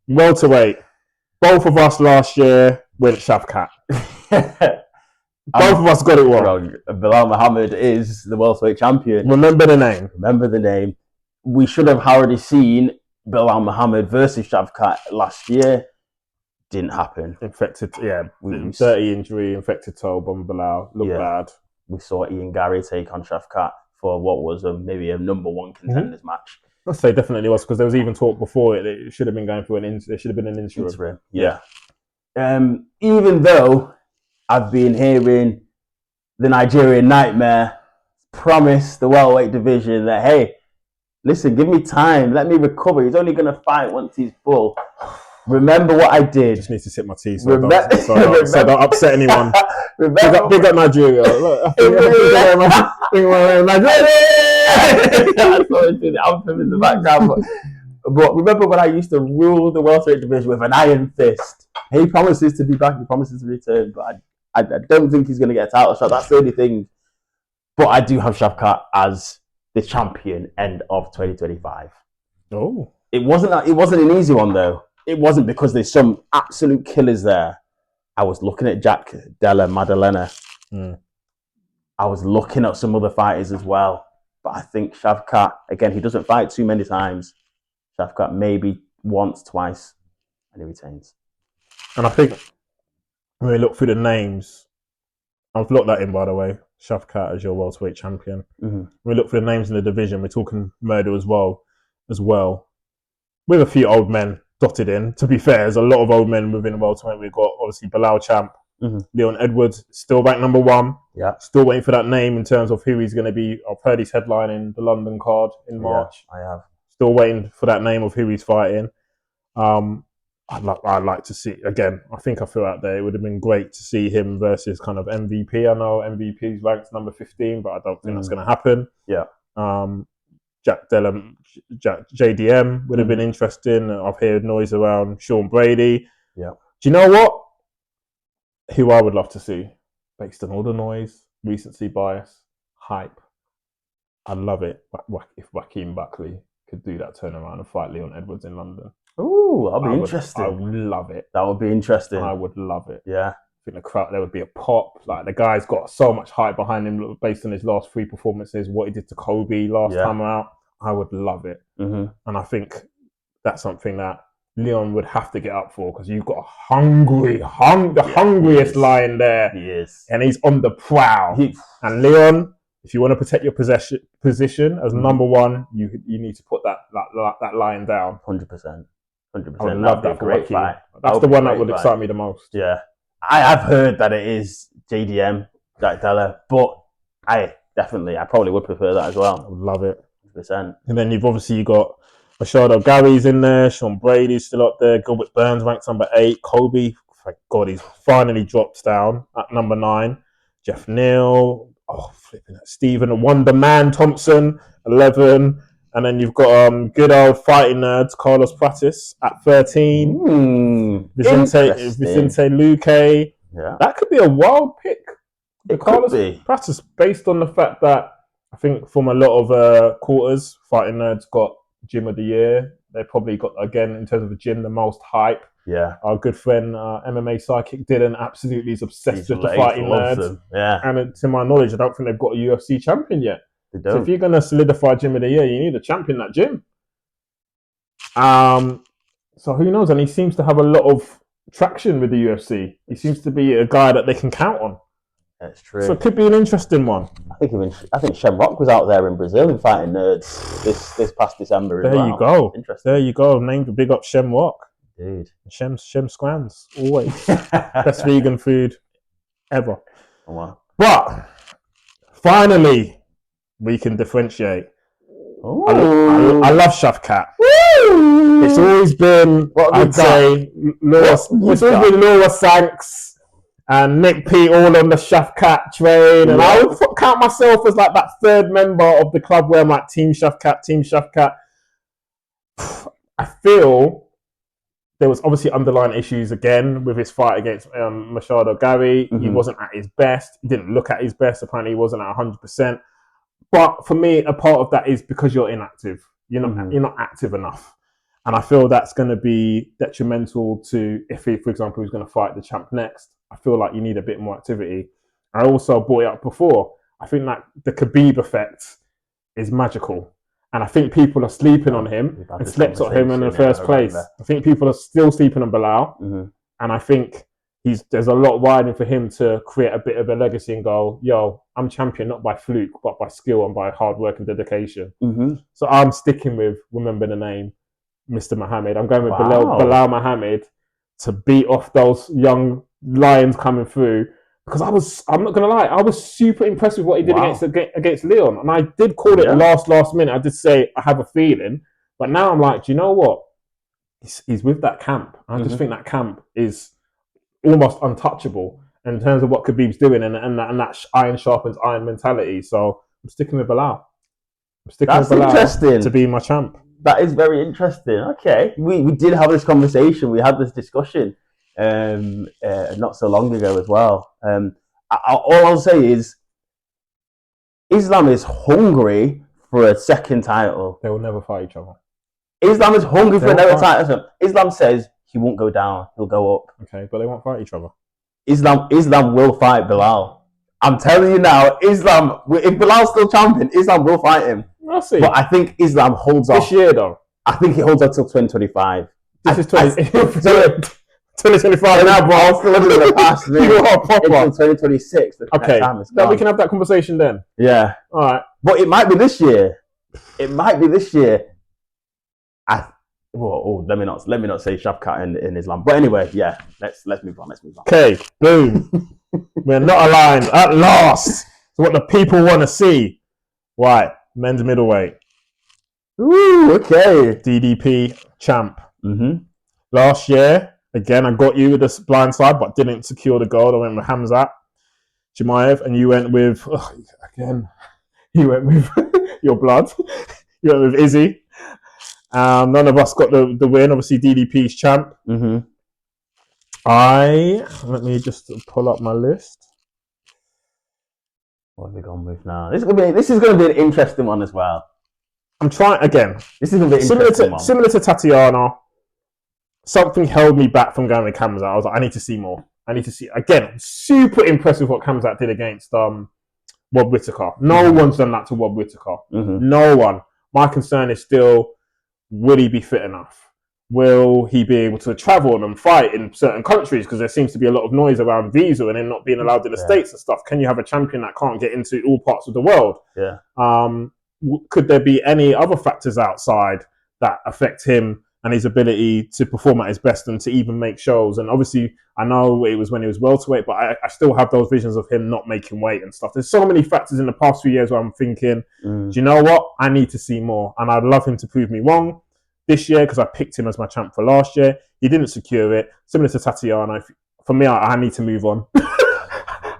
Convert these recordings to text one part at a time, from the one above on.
welterweight. Both of us last year went Shavkat. Both of us got it wrong. Bilal Muhammad is the welterweight champion. Remember the name. Remember the name. We should have already seen Bilal Muhammad versus Shavkat last year. Didn't happen. Infected, dirty injury, infected toe, Bilal. Looked bad. We saw Ian Gary take on Shavkat for what was maybe a number one contenders match. I'd say definitely was, because there was even talk before it should have been going through there should have been an interim. Yeah. Even though I've been hearing the Nigerian Nightmare promise the welterweight division that, hey, listen, give me time, let me recover. He's only going to fight once he's full. Remember what I did. I just need to sip my tea so I don't upset anyone. Big up Nigeria. Look, Nigeria! That's what the anthem in the background. But remember when I used to rule the welterweight division with an iron fist? He promises to be back, he promises to return, but I don't think he's going to get a title shot. That's the only thing. But I do have Shavkat as the champion end of 2025. Oh. It wasn't an easy one though. It wasn't, because there's some absolute killers there. I was looking at Jack Della Maddalena. I was looking at some other fighters as well. But I think Shavkat, again, he doesn't fight too many times. Shavkat maybe once, twice, and he retains. And I think when we look through the names, I've locked that in, by the way, Shavkat as your welterweight champion. When we look for the names in the division, we're talking murder as well. With a few old men dotted in. To be fair, there's a lot of old men within the welterweight. We've got, obviously, Bilal Champ, Leon Edwards, still back number one. Yeah. Still waiting for that name in terms of who he's going to be. I've heard he's headlining the London card in March. Yeah, I have. Still waiting for that name of who he's fighting. I'd like to see, again, I think I feel out there, it would have been great to see him versus kind of MVP. I know MVP's ranked number 15, but I don't think that's going to happen. Yeah. JDM would have been interesting. I've heard noise around Sean Brady. Yeah. Do you know what? Who I would love to see, based on all the noise, recency bias, hype. I'd love it if Joaquin Buckley could do that turnaround and fight Leon Edwards in London. Ooh, that'll be interesting. I would love it. That would be interesting. I would love it. Yeah. I think the crowd, there would be a pop. Like, the guy's got so much hype behind him based on his last 3 performances, what he did to Kobe last time out. I would love it. And I think that's something that Leon would have to get up for, because you've got the hungriest lion there. He is. And he's on the prowl. And Leon, if you want to protect your position as number one, you need to put that lion down. 100%. I would love that for great fight. That's the one that would excite me the most. Yeah. I've heard that it is JDM, Jack Della, but I probably would prefer that as well. I would love it. 100%. And then you've obviously got Machado Gary's in there, Sean Brady's still up there, Gilbert Burns ranked number 8, Kobe, thank God he's finally dropped down at number 9, Jeff Neal, Stephen Wonder Man Thompson, 11, and then you've got good old fighting nerds, Carlos Pratis at 13, Vicente Luque. Yeah. That could be a wild pick. Carlos Pratis, based on the fact that I think from a lot of quarters, fighting nerds got Gym of the Year. They probably got, again, in terms of the gym, the most hype. Yeah. Our good friend, MMA Psychic Dylan, absolutely is obsessed with the fighting nerds. Yeah. And to my knowledge, I don't think they've got a UFC champion yet. They don't. So if you're going to solidify Gym of the Year, you need a champion that gym. So who knows? And he seems to have a lot of traction with the UFC. He seems to be a guy that they can count on. That's true. So it could be an interesting one. I think Shamrock was out there in Brazil in fighting nerds this past December. There you go. Interesting. There you go. Named a big up Shamrock. Dude. Shem Scrams, always. Best vegan food ever. Oh, wow. But finally, we can differentiate. I love Shavkat. It's always been, I'd say, Laura Sanks and Nick P all on the Shavkat train. And I would count myself as like that third member of the club where I'm like Team Shavkat. I feel there was obviously underlying issues again with his fight against Machado Gary. He wasn't at his best. He didn't look at his best. Apparently he wasn't at 100%. But for me, a part of that is because you're inactive. You're not active enough. And I feel that's going to be detrimental to if he, for example, he's going to fight the champ next. I feel like you need a bit more activity. I also brought it up before. I think that the Khabib effect is magical. And I think people are sleeping on him and slept on him in the first place. I think people are still sleeping on Bilal. Mm-hmm. And I think there's a lot widening for him to create a bit of a legacy and go, yo, I'm champion not by fluke, but by skill and by hard work and dedication. Mm-hmm. So I'm sticking with, remember the name, Mr. Mohammed. I'm going with Bilal Mohammed to beat off those young lions coming through. Because I'm not going to lie, I was super impressed with what he did against Leon. And I did call it last minute. I did say, I have a feeling. But now I'm like, do you know what? He's with that camp. I just think that camp is almost untouchable in terms of what Khabib's doing and that iron sharpens iron mentality. So I'm sticking with Bilal. That's interesting. To be my champ. That is very interesting. Okay. We did have this conversation. We had this discussion not so long ago as well. All I'll say is Islam is hungry for a second title. They will never fight each other. Islam is hungry for another title. Islam says he won't go down, he'll go up. Okay, but they won't fight each other. Islam will fight Bilal. I'm telling you now, Islam, if Bilal's still champion, Islam will fight him. I'll see. But I think Islam holds off. This year, though? I think he holds off till 2025. This is 2025 now, bro. I'm still living in the past. Until 2026. Okay, then we can have that conversation then. Yeah. All right. But it might be this year. Let me not say Shavkat in Islam. But anyway, yeah, let's move on. Okay, boom. We're not aligned at last. So what the people want to see. Right, men's middleweight. Ooh, okay. DDP champ. Mm-hmm. Last year, again, I got you with the blind side, but didn't secure the gold. I went with Hamzat Chimaev, and you went with your blood. You went with Izzy. None of us got the win. Obviously, DDP's champ. Mm-hmm. Let me just pull up my list. What have we gone with now? This is going to be an interesting one as well. I'm trying again. This is going to be similar to Tatiana. Something held me back from going with Khamzat. I was like, I need to see more. I need to see again. Super impressed with what Khamzat did against Rob Whittaker. No one's done that to Rob Whittaker. Mm-hmm. No one. My concern is still, will he be fit enough? Will he be able to travel and fight in certain countries? Because there seems to be a lot of noise around visa and him not being allowed in the States and stuff. Can you have a champion that can't get into all parts of the world? Yeah. Could there be any other factors outside that affect him and his ability to perform at his best and to even make shows? And obviously, I know it was when he was welterweight, but I still have those visions of him not making weight and stuff. There's so many factors in the past few years where I'm thinking, do you know what? I need to see more. And I'd love him to prove me wrong this year because I picked him as my champ for last year. He didn't secure it. Similar to Tatiana, for me, I need to move on.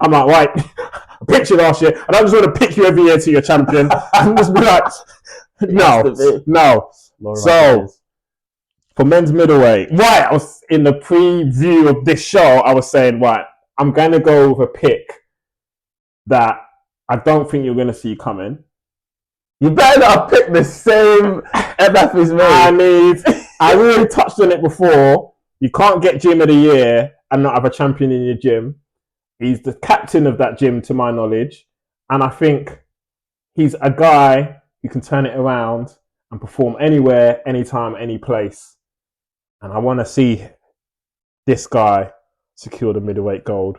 I'm like, right, I picked you last year. I don't just want to pick you every year to your champion. And just be like, no. So, for men's middleweight, I was in the preview of this show, I was saying, I'm going to go with a pick that I don't think you're going to see coming. You better not have picked the same MF as me. I really touched on it before. You can't get gym of the year and not have a champion in your gym. He's the captain of that gym, to my knowledge. And I think he's a guy who can turn it around and perform anywhere, anytime, any place. And I want to see this guy secure the middleweight gold.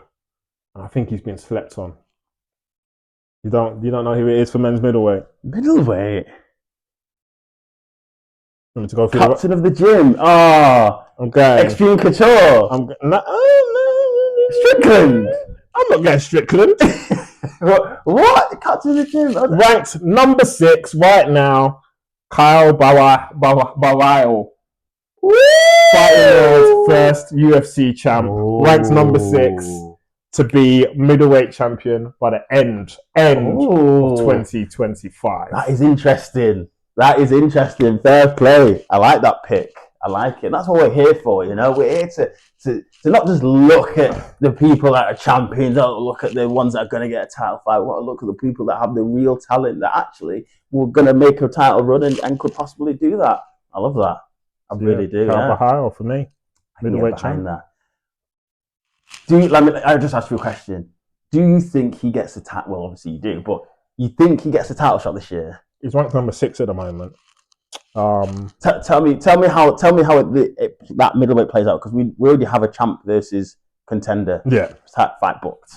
And I think he's been slept on. You don't know who it is for men's middleweight? Middleweight? Want me to go through captain of the gym. Okay. Extreme Couture. Strickland. I'm not getting Strickland. What? Captain of the gym? Ranked number 6 right now. Kyle Barrio. Fighting world's first UFC champ. Ooh. Ranked number 6 to be middleweight champion by the end of 2025. That is interesting. Fair play. I like that pick. I like it. That's what we're here for, you know. We're here to not just look at the people that are champions, don't look at the ones that are going to get a title fight. We want to look at the people that have the real talent that actually were going to make a title run and could possibly do that. I love that. I really do. Kyle Yeah. Bahar, or for me, middleweight champ. That. I just asked you a question. Do you think he gets a title? Well, obviously you do, but you think he gets a title shot this year? He's ranked number 6 at the moment. Tell me how that middleweight plays out, because we already have a champ versus contender fight booked.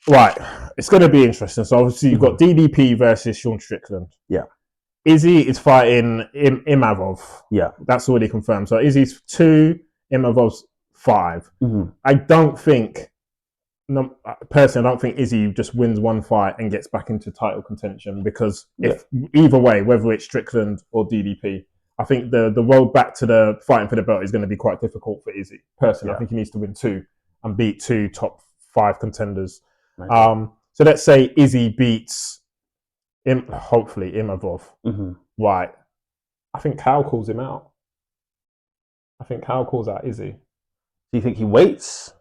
Right, it's going to be interesting. So obviously you've got DDP versus Sean Strickland. Yeah. Izzy is fighting Imavov. Yeah, that's already confirmed. So Izzy's 2, Imavov's 5. I don't think. Personally, I don't think Izzy just wins one fight and gets back into title contention, because if either way, whether it's Strickland or DDP, I think the road back to the fighting for the belt is going to be quite difficult for Izzy. Personally, I think he needs to win 2 and beat 2 top 5 contenders. So let's say Izzy beats hopefully Imavov. Right. I think Kyle calls him out. I think Kyle calls out Izzy. Do you think he waits?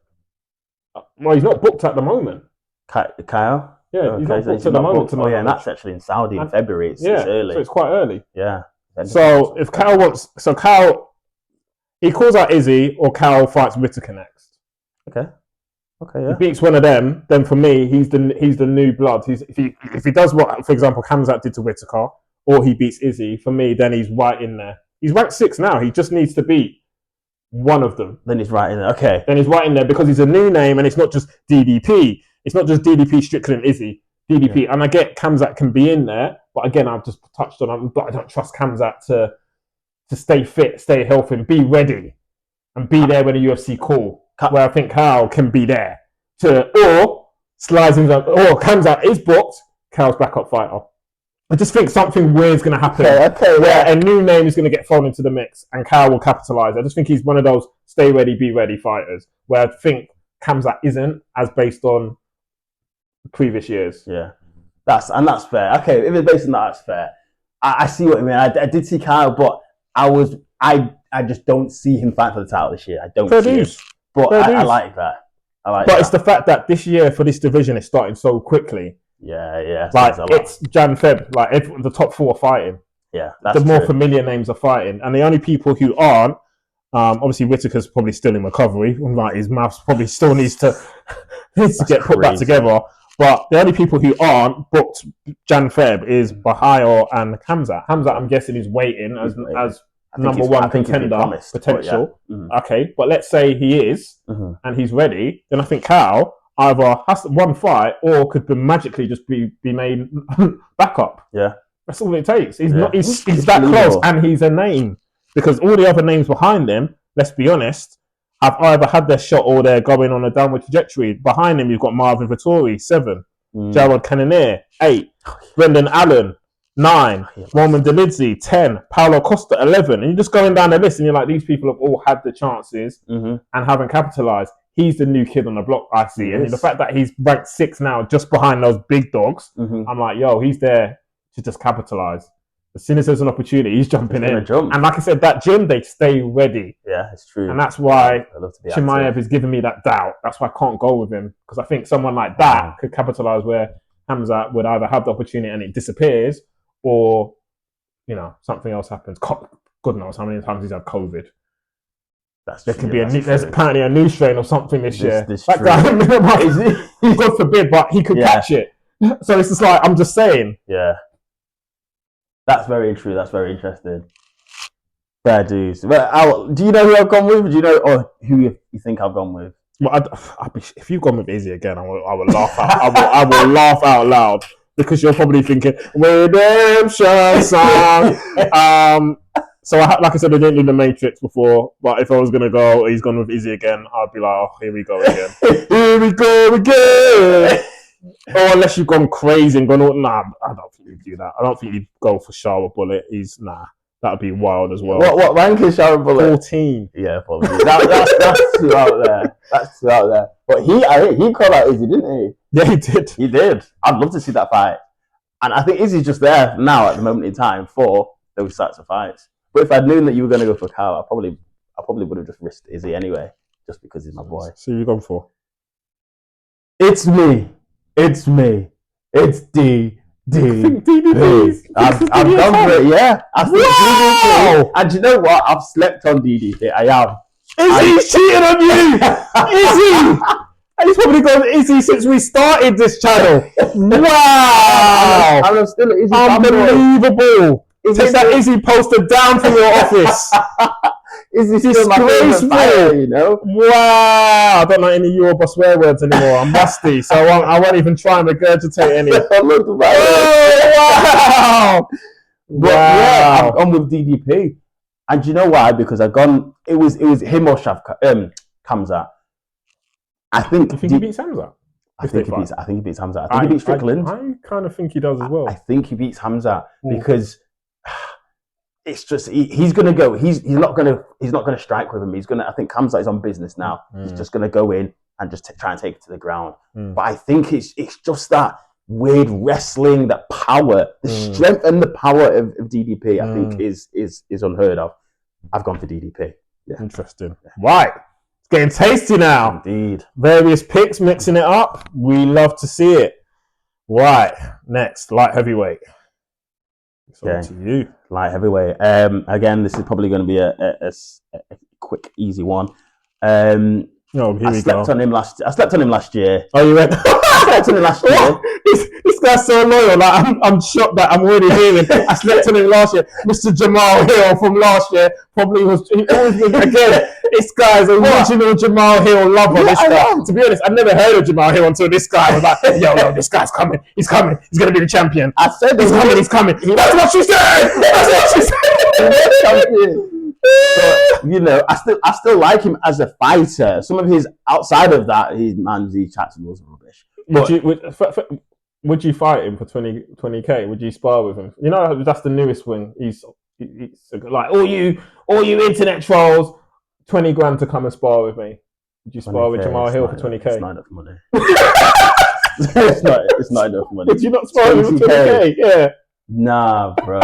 Well, he's not booked at the moment. Kyle? Yeah, he's not booked at the moment. Oh, yeah, and that's actually in Saudi in February. It's early. So it's quite early. Yeah. So if Kyle wants... So Kyle... He calls out Izzy, or Kyle fights Whittaker next. Okay, yeah. He beats one of them, then for me, he's the new blood. If he does what, for example, Khamzat did to Whittaker, or he beats Izzy, for me, then he's right in there. He's ranked 6 now. He just needs to beat one of them. Then he's right in there. Okay. Then he's right in there, because he's a new name, and it's not just DDP. It's not just DDP, Strickland, Izzy. DDP. Yeah. And I get Khamzat can be in there, but again, I've just touched on, but I don't trust Khamzat to stay fit, stay healthy, and be ready, and be there when the UFC call. Where I think Kyle can be there. Or slides him up, or Khamzat is booked, Kyle's backup fighter. I just think something weird's going to happen. Okay, where a new name is going to get thrown into the mix, and Kyle will capitalise. I just think he's one of those stay ready, be ready fighters, where I think Khamzat isn't, as based on previous years. Yeah, that's fair. Okay, if it's based on that, that's fair. I see what you mean. I did see Kyle, but I just don't see him fight for the title this year. I don't see it. But I like that. But it's the fact that this year for this division is starting so quickly. Yeah. Like it's Jan Feb. Like the top 4 are fighting. Yeah, the more familiar names are fighting, and the only people who aren't, obviously Whittaker's probably still in recovery. Like his mouth probably still needs to get put back together. But the only people who aren't booked Jan Feb is Bahio and Khamzat. Khamzat, I'm guessing, is waiting as number 1 contender potential. Okay, but let's say he is, and he's ready, then I think Kyle either has one fight or could magically just be made backup. Yeah, that's all it takes. He's not. He's that close, and he's a name, because all the other names behind him, let's be honest, have either had their shot or they're going on a downward trajectory. Behind him, you've got Marvin Vettori, 7, Gerald Cannonier, 8, Brendan Allen, 9, Roman Dolidze, 10, Paulo Costa, 11. And you're just going down the list, and you're like, these people have all had the chances and haven't capitalised. He's the new kid on the block, I see. And the fact that he's ranked 6 now, just behind those big dogs, I'm like, yo, he's there to just capitalise. As soon as there's an opportunity, he's jumping in. And like I said, that gym, they stay ready. Yeah, it's true. And that's why Chimaev is giving me that doubt. That's why I can't go with him. Because I think someone like that could capitalise, where Khamzat would either have the opportunity and it disappears, or, something else happens. God knows how many times he's had COVID. There's apparently a new strain of something this year. That guy, God forbid, but he could catch it. So it's just like, I'm just saying. Yeah. That's very true. That's very interesting. Fair dues. Well, do you know who I've gone with? Do you know who you think I've gone with? Well, if you've gone with Izzy again, I will laugh out. I will laugh out loud, because you're probably thinking redemption song. So like I said, I didn't do the Matrix before, but if I was gonna go, he's gone with Izzy again, I'd be like, oh, here we go again. Here we go again. Or unless you've gone crazy and gone, nah, I don't think you'd do that. I don't think you'd go for Shower Bullet. That'd be wild as well. What rank is Shower Bullet? 14. Yeah, probably. That's too out there. That's too out there. But he called out Izzy, didn't he? Yeah, he did. He did. I'd love to see that fight. And I think Izzy's just there now at the moment in time for those types of fights. But if I'd known that you were going to go for Kyle, I probably would have just risked Izzy anyway, just because he's my boy. So who you gone for? It's me. It's D. DDP. I've gone for it, yeah. I think DDP. And you know what? I've slept on DDP. I have. Izzy's cheating on you! Izzy! And he's probably gone Izzy since we started this channel. Wow! I'm still Izzy. Unbelievable. Take that Izzy poster down from your office. Izzy's still my favorite fighter, you know? Wow! I don't know any Yoruba swear words anymore. I'm rusty, so I won't even try and regurgitate any. Oh, wow! But yeah, I've gone with DDP. And do you know why? Because I've gone. It was him or Kamzat. I think. You think he beats Hamza? I think he beats Hamza. I think he beats Strickland. I kind of think he does as well. I think he beats Hamza because it's just he's gonna go. He's not gonna strike with him. I think Kamzat is on business now. He's just gonna go in and just try and take it to the ground. But I think it's just that weird wrestling, that power, the strength and the power of DDP. I think is unheard of. I've gone for DDP. Yeah. Interesting. Right. It's getting tasty now. Indeed. Various picks, mixing it up. We love to see it. Right. Next, light heavyweight. It's on to you. Light heavyweight. Again, this is probably going to be a quick, easy one. I slept on him last year. Oh, you went? I slept on him last year. This guy's so loyal. Like I'm shocked that I'm already hearing. I slept on him last year. Mr. Jamal Hill from last year probably was. He always been, again, this guy's original Jamal Hill lover. This guy. To be honest, I've never heard of Jamal Hill until this guy was like, "Yo, this guy's coming. He's coming. He's gonna be the champion." I said he's coming. He's coming. That's what she said. That's what she said. But, you know, I still like him as a fighter. Some of his outside of that, his chats was rubbish. Would you fight him for 20k? Would you spar with him? You know, that's the newest one. He's like all you internet trolls, 20 grand to come and spar with me. Would you spar with Jamal Hill for 20k? It's not enough money. it's not enough money. Would you not spar with him for 20k? Yeah. Nah, bro.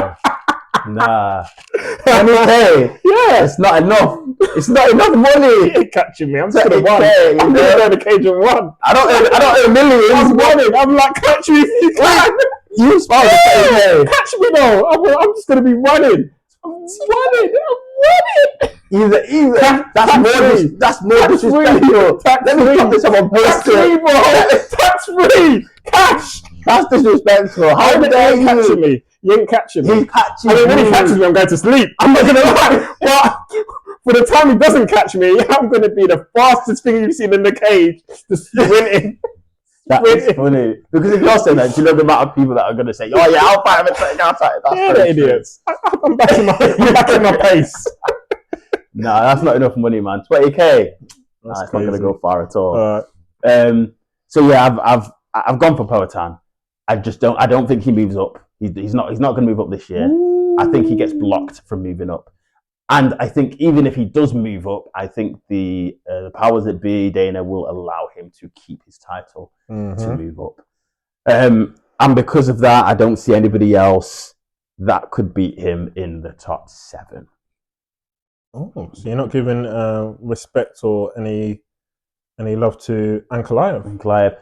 Nah. 20k. Yeah. It's not enough. It's not enough money. You ain't catching me. I'm just gonna win. I'm gonna go to the cage and won. I don't earn millions. I'm running. I'm like, catch me if you can. You spar with 20k. Catch me though. I'm just gonna be running. I'm running. Either. That's more disrespectful. Let me put this up on poster. Tax free, bro. Tax free. Cash. That's disrespectful. How dare you? Catching me? You ain't catching me. He's catching me. When he catches me, I'm going to sleep. I'm not gonna lie. But for the time he doesn't catch me, I'm gonna be the fastest thing you've seen in the cage, just sprinting. That's funny. Because if you're saying that, do you know the amount of people that are gonna say, "Oh yeah, I'll fight him at 20,000." Yeah, they're idiots. I'm back in my pace. Nah, that's not enough money, man. 20k. It's not gonna go far at all. So yeah, I've gone for Poatan. I don't think he moves up. He's not going to move up this year. Ooh. I think he gets blocked from moving up. And I think even if he does move up, I think the powers that be, Dana, will allow him to keep his title to move up. And because of that, I don't see anybody else that could beat him in the top 7. Oh, so you're not giving respect or any love to Ankalaev? Ankalaev.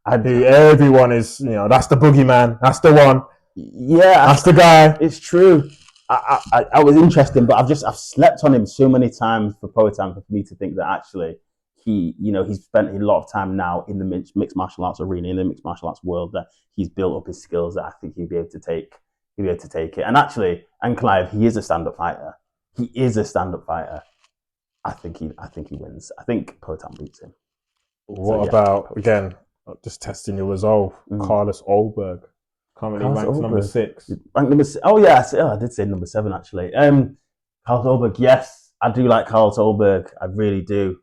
Everyone is, that's the boogeyman. That's the one. Yeah, that's the guy. It's true. I was interesting, but I've slept on him so many times for Poatan for me to think that actually he's spent a lot of time now in the mixed martial arts arena, in the mixed martial arts world, that he's built up his skills that I think he'll be able to take it. And actually, Ankalaev, he is a stand-up fighter. I think he wins. I think Poatan beats him. What about, again, just testing your resolve, Carlos Olberg, currently ranked number 6. Oh yeah, I did say number 7 actually. Carlos Olberg, yes, I do like Carlos Olberg. I really do.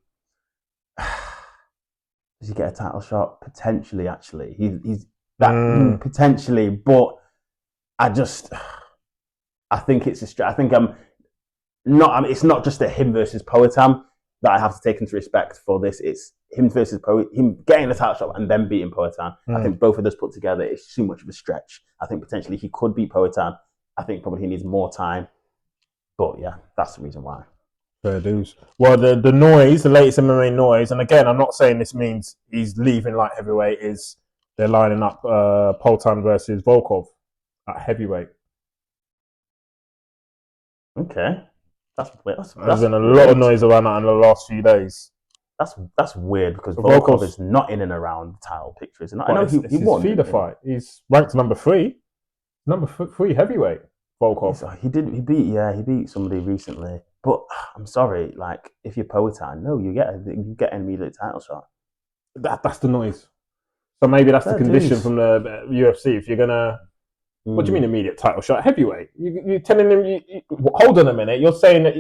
Does he get a title shot? Potentially, actually. He's that potentially, but I think it's I think it's not just a him versus Poatan that I have to take into respect for this. It's him versus him getting the title shot and then beating Poatan. I think both of those put together is too much of a stretch. I think potentially he could beat Poatan. I think probably he needs more time. But yeah, that's the reason why. Fair dues. Well, the noise, the latest MMA noise, and again, I'm not saying this means he's leaving light heavyweight, is they're lining up Poatan versus Volkov at heavyweight. Okay. There's been a lot of noise around that in the last few days. That's weird because Volkov is not in and around the title picture, isn't it? I know he won. Feeder fight. He's ranked number 3. Number 3 heavyweight. Volkov. He beat somebody recently. But I'm sorry, like if you're Poatan, no, you get an immediate title shot. That's the noise. So maybe that's the condition from the UFC. If you're gonna, what do you mean immediate title shot? Heavyweight. You're telling him. Hold on a minute. You're saying that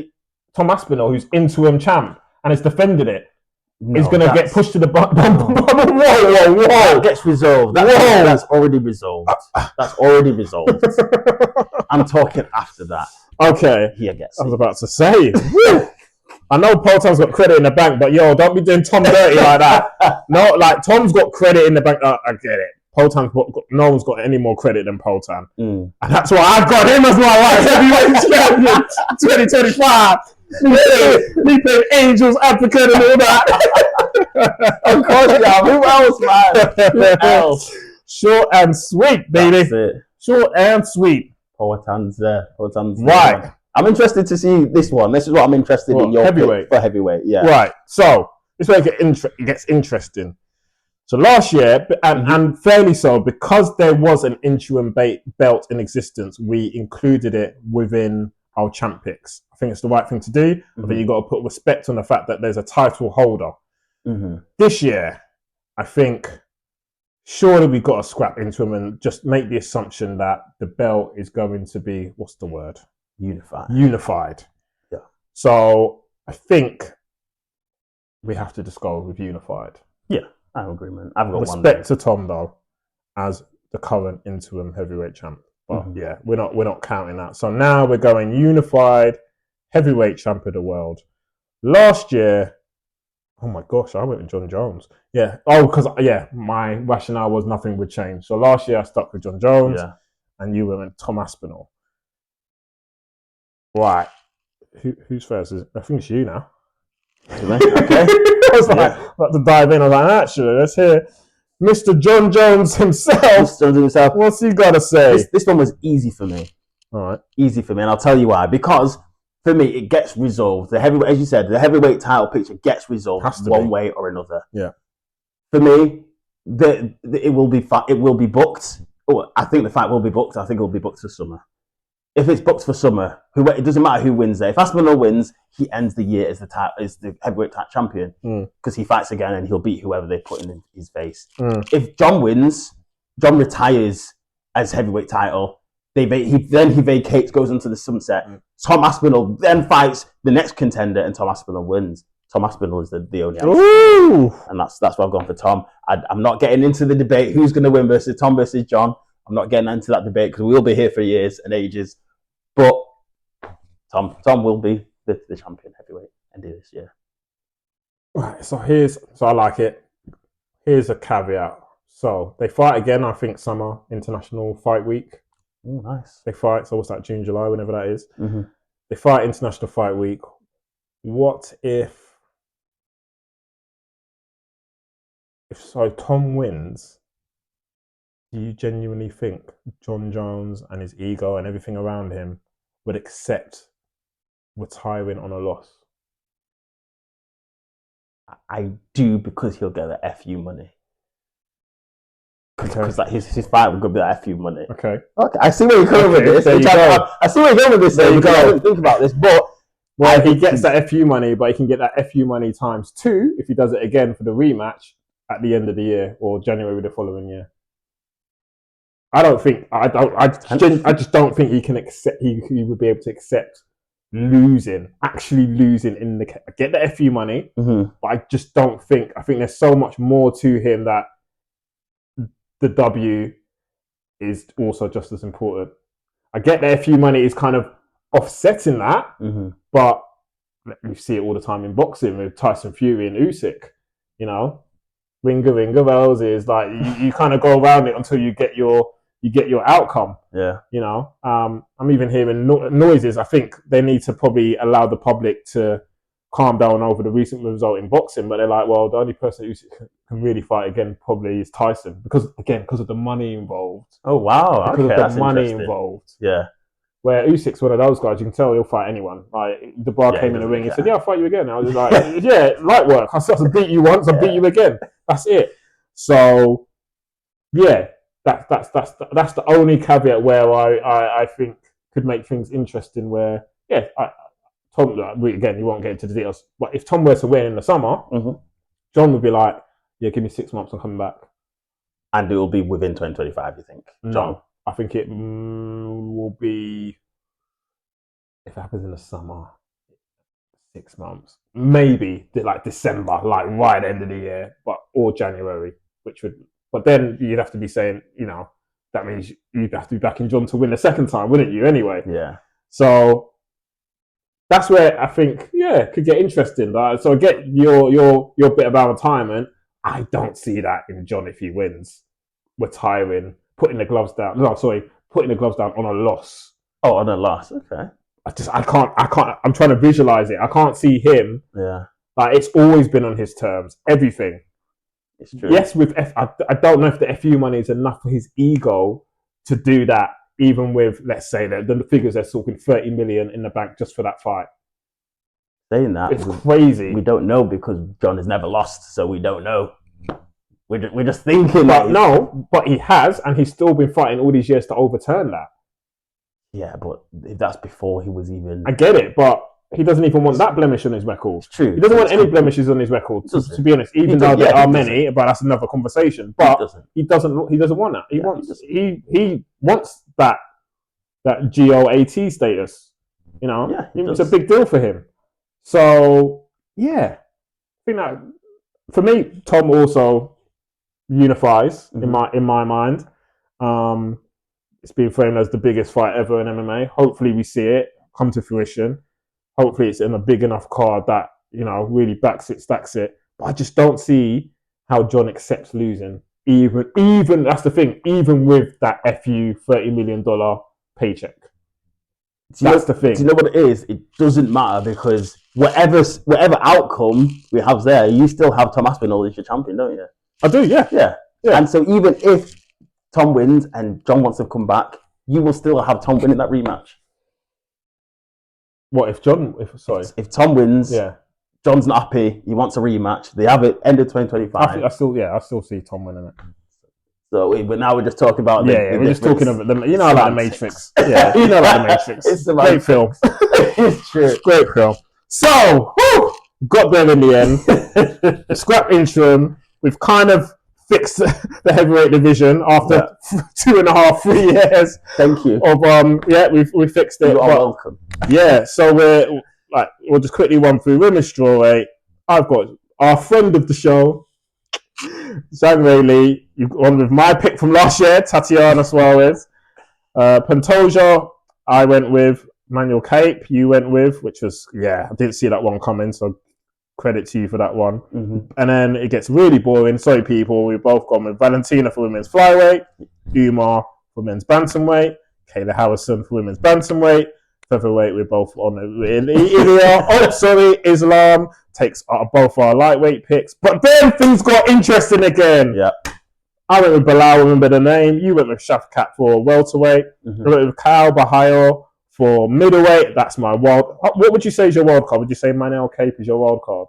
Tom Aspinall, who's interim champ and has defended it, is going to get pushed to the bottom. Whoa! That gets resolved. That's already resolved. That's already resolved. I'm talking after that. Okay. He gets. I was about to say. I know Potan's got credit in the bank, but yo, don't be doing Tom dirty like that. No, like Tom's got credit in the bank. I get it. Potan's no one's got any more credit than Poatan, and that's why I've got him as my heavyweight champion 2025. He played Angels Advocate and all that. Of course, yeah. Who else, man? Who else? Short and sweet, baby. That's it. Short and sweet. Poatan's there. Right. I'm interested to see this one. This is what I'm interested in your heavyweight. For heavyweight. Yeah. Right. So this way it gets interesting. So last year, and fairly so, because there was an interim belt in existence, we included it within our champ picks. I think it's the right thing to do. I think you've got to put respect on the fact that there's a title holder. This year, I think surely we've got to scrap interim and just make the assumption that the belt is going to be, what's the word? Unified. Yeah. So I think we have to just go with unified. Yeah. I have agreement. I've got respect to Tom though, as the current interim heavyweight champ. But yeah, we're not counting that. So now we're going unified heavyweight champ of the world. Last year, oh my gosh, I went with John Jones. Yeah. Oh, because my rationale was nothing would change. So last year I stuck with John Jones, and you went with Tom Aspinall. Right. Who's first? I think it's you now. Okay. I was about to dive in. I was like, actually, let's hear Mr. John Jones himself. What's he got to say? This one was easy for me. All right. Easy for me, and I'll tell you why. Because for me, it gets resolved. The heavyweight, as you said, the heavyweight title picture gets resolved one way or another. Yeah. For me, it will be booked. Oh, I think the fight will be booked. I think it will be booked for summer. If it's booked for summer, it doesn't matter who wins there. If Aspinall wins, he ends the year as the heavyweight champion because he fights again and he'll beat whoever they put in his face. If John wins, John retires as heavyweight title. He vacates, goes into the sunset. Tom Aspinall then fights the next contender, and Tom Aspinall wins. Tom Aspinall is the only answer, and that's why I've gone for Tom. I'm not getting into the debate who's going to win versus Tom versus John. I'm not getting into that debate because we'll be here for years and ages. But Tom will be the champion heavyweight end of this year. Right, so I like it. Here's a caveat. So they fight again, I think, summer International Fight Week. Oh, nice. They fight, so what's that, June, July, whenever that is. They fight International Fight Week. What if Tom wins, do you genuinely think John Jones and his ego and everything around him would accept retiring on a loss? I do, because he'll get the FU money. Because like his fight would be the FU money. Okay. I see where you're going with this. I see where you're going with this. There you go. I didn't think about this, but he gets that FU money, but he can get that FU money times 2 if he does it again for the rematch at the end of the year or January the following year. I just don't think he can accept. He would be able to accept actually losing in the. Get the FU money, but I just don't think. I think there's so much more to him that the W is also just as important. I get the FU money is kind of offsetting that, but we see it all the time in boxing with Tyson Fury and Usyk. You know, ringer roses. Like you kind of go around it until you get your outcome. Yeah. You know, I'm even hearing noises. I think they need to probably allow the public to calm down over the recent result in boxing, but they're like, well, the only person who can really fight again probably is Tyson because of the money involved. Oh wow, because okay, of the money involved. Yeah. Where Usyk's one of those guys, you can tell he'll fight anyone. Like the bar came in the ring, he said, "Yeah, I'll fight you again." I was like, "Yeah, light work. I beat you once, I'll beat you again. That's it." So, yeah, that's the only caveat where I think could make things interesting. Where Tom, again, you won't get into the details, but if Tom were to win in the summer, John would be like, "Yeah, give me 6 months, I'm coming back." And it will be within 2025, you think? John? No, I think it will be, if it happens in the summer, 6 months, maybe like December, like right at the end of the year, or January, but then you'd have to be saying, that means you'd have to be backing John to win the second time, wouldn't you? Anyway, yeah. So that's where I think, could get interesting. So I get your bit about retirement. I don't see that in John if he wins, retiring, putting the gloves down. No, sorry, putting the gloves down on a loss. Oh, on a loss, okay. I can't. I'm trying to visualize it. I can't see him. Yeah. Like it's always been on his terms. Everything. It's true. Yes, I don't know if the FU money is enough for his ego to do that. Even with, let's say, the figures they're talking 30 million in the bank just for that fight. Saying that, it's crazy. We don't know because John has never lost, so we don't know. We're just thinking. But he has, and he's still been fighting all these years to overturn that. Yeah, but if that's before he was even... I get it, but he doesn't even want that blemish on his record. It's true. He doesn't want any blemishes on his record, to be honest, even though there are many, but that's another conversation. But he doesn't want that. He wants that GOAT status. It's a big deal for him. So, I think that, for me, Tom also unifies in my mind. It's been framed as the biggest fight ever in MMA. Hopefully we see it come to fruition. Hopefully it's in a big enough card that, really backs it, stacks it. But I just don't see how John accepts losing. Even that's the thing, even with that FU $30 million paycheck. That's the thing. Do you know what it is? It doesn't matter because whatever outcome we have there, you still have Tom Aspinall as your champion, don't you? I do, yeah. And so even if Tom wins and John wants to come back, you will still have Tom winning that rematch. What if if Tom wins, John's not happy, he wants a rematch, they have it end of 2025. I still see Tom winning it. So but now we're just talking about we're just talking about them. Like the Matrix. Yeah, like the Matrix. It's a great film. It's true. Great film. So got there in the end. Scrap interim. We've kind of fixed the heavyweight division after 2.5-3 years. Thank you. We fixed it. You are welcome. Yeah, so we'll just quickly run through women's strawweight. I've got our friend of the show, Zhang Wei Li. You've gone with my pick from last year, Tatiana Suarez. Pantoja, I went with Manuel Cape. You went with, which was, I didn't see that one coming, so credit to you for that one. Mm-hmm. And then it gets really boring. Sorry, people. We've both gone with Valentina for women's flyweight, Umar for men's bantamweight, Kayla Harrison for women's bantamweight. Featherweight, we're both on Islam takes both our lightweight picks. But then things got interesting again. Yeah. I went with Bilal, remember the name. You went with Shafkat for welterweight. Mm-hmm. I went with Kyle Bahayo for middleweight. That's my wild. What would you say is your wild card? Would you say Manel Cape is your wild card?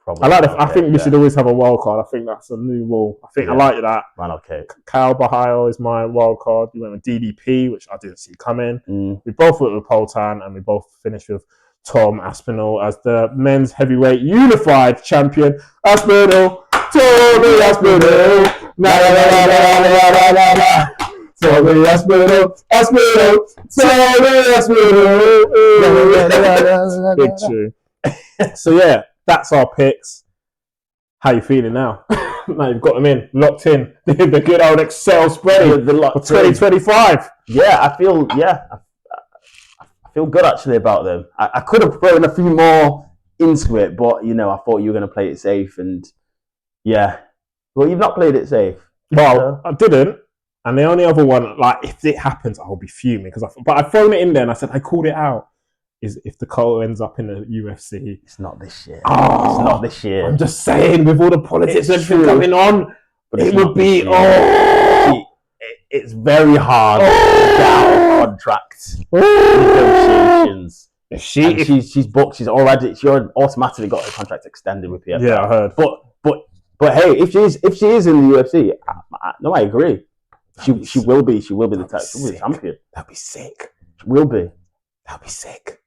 Probably. I think we should always have a wild card. I think that's a new rule. I like that. Manel Cape. Kyle Bahayo is my wild card. You went with DDP, which I didn't see coming. Mm. We both went with Poatan, and we both finished with Tom Aspinall as the men's heavyweight unified champion. Aspinall, Tommy Aspinall, na na na na na na na na. Tommy Aspinall, Aspinall, Tommy Aspinall. Big true. So that's our picks. How you feeling now? Now you've got them locked in. The good old Excel spreadsheet for 2025. I feel good actually about them. I could have thrown a few more into it, but I thought you were going to play it safe, and well, you've not played it safe. Well, I didn't, and the only other one, if it happens, I'll be fuming but I've thrown it in there, and I said I called it out. is if the Cole ends up in the UFC. It's not this year. Oh, it's not this year. I'm just saying, with all the politics and everything coming on, it would be. It's very hard to get out of contract negotiations. She's booked. She automatically got her contract extended with PFL. Yeah, I heard. But hey, if she is in the UFC, I agree. She will be the champion. That'd be sick. She will be. That'd be sick.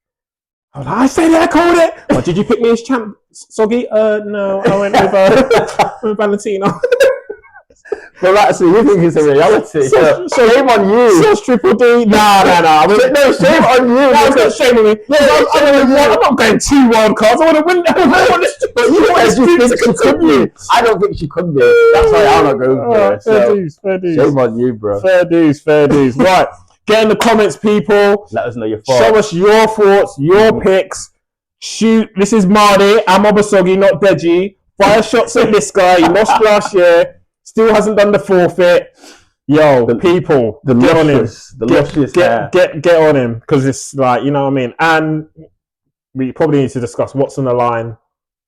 I said it, I called it. Well, did you pick me as champ, Soggy? No, I went with Valentino. Well, actually, you think it's a reality. So shame on you. So Triple D. Nah. No, shame on you. No, it's not shame on me. I'm not going 2 wild cards. I want to win. But you think she could be. I don't think she could be. That's why I'm not going for it. Fair dues. Shame on you, bro. Fair dues. Right. Get in the comments, people. Let us know your thoughts. Show us your thoughts, your picks. Shoot. This is Mardy. I'm Obasogi, not Deji. Fire shots at this guy. He lost last year. Still hasn't done the forfeit. Yo, people, get on him. Get on him, because it's like, you know what I mean. And we probably need to discuss what's on the line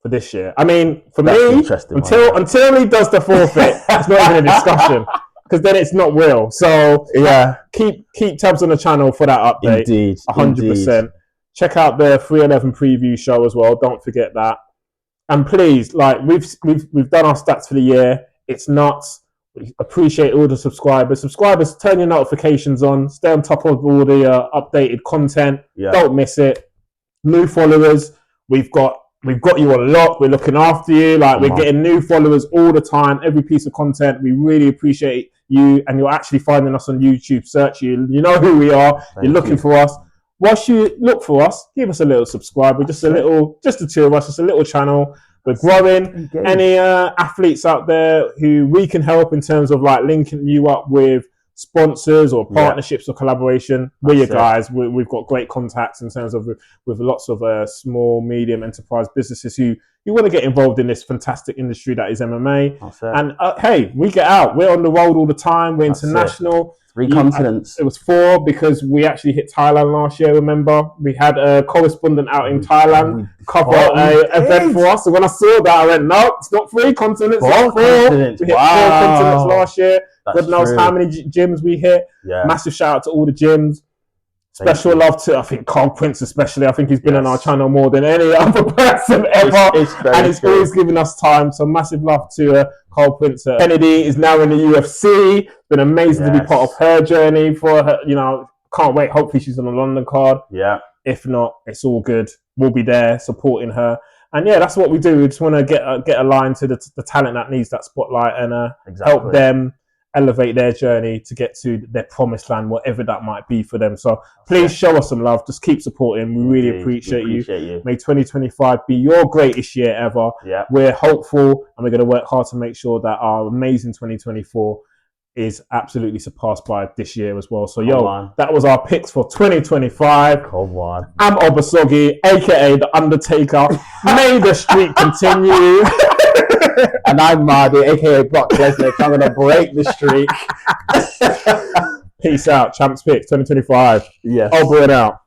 for this year. I mean, for me, until he does the forfeit, it's not even a discussion, because then it's not real. So yeah, keep tabs on the channel for that update. Indeed, 100%. Check out the 311 preview show as well. Don't forget that. And please, like we've done our stats for the year. It's nuts. We appreciate all the subscribers. Turn your notifications on. Stay on top of all the updated content. Yeah. Don't miss it. New followers. We've got you on lock. We're looking after you. We're getting new followers all the time. Every piece of content. We really appreciate you. And you're actually finding us on YouTube. Search you. You know who we are. You're looking for us. Whilst you look for us, give us a little subscribe. We're just the two of us. Just a little channel. We're growing. Any athletes out there who we can help in terms of linking you up with sponsors or partnerships or collaboration, we're your guys. We've got great contacts in terms of with lots of small, medium enterprise businesses who want to get involved in this fantastic industry that is MMA. And hey, we get out. We're on the road all the time. We're international. 3 continents. It was 4 because we actually hit Thailand last year, remember? We had a correspondent out in Thailand cover an event for us. So when I saw that, I went, no, it's not 3 continents. 4 continents. We hit 4 continents last year. God knows how many gyms we hit. Yeah. Massive shout out to all the gyms. Special love to, I think, Carl Prince especially. I think he's been on our channel more than any other person ever. And he's always giving us time. So massive love to Carl Prince. Kennedy is now in the UFC. It's been amazing to be part of her journey for her. Can't wait. Hopefully she's on the London card. Yeah. If not, it's all good. We'll be there supporting her. And yeah, that's what we do. We just want to get aligned to the talent that needs that spotlight and help them elevate their journey to get to their promised land, whatever that might be for them. So please show us some love. Just keep supporting. We really appreciate you. May 2025 be your greatest year ever. Yeah. We're hopeful and we're going to work hard to make sure that our amazing 2024 is absolutely surpassed by this year as well. So that was our picks for 2025. Come on. I'm Obasogi, aka The Undertaker. May the streak continue. And I'm Mardy, aka Brock Lesnar. I'm going to break the streak. Peace out. Champs Picks 2025. Yes. Over and out.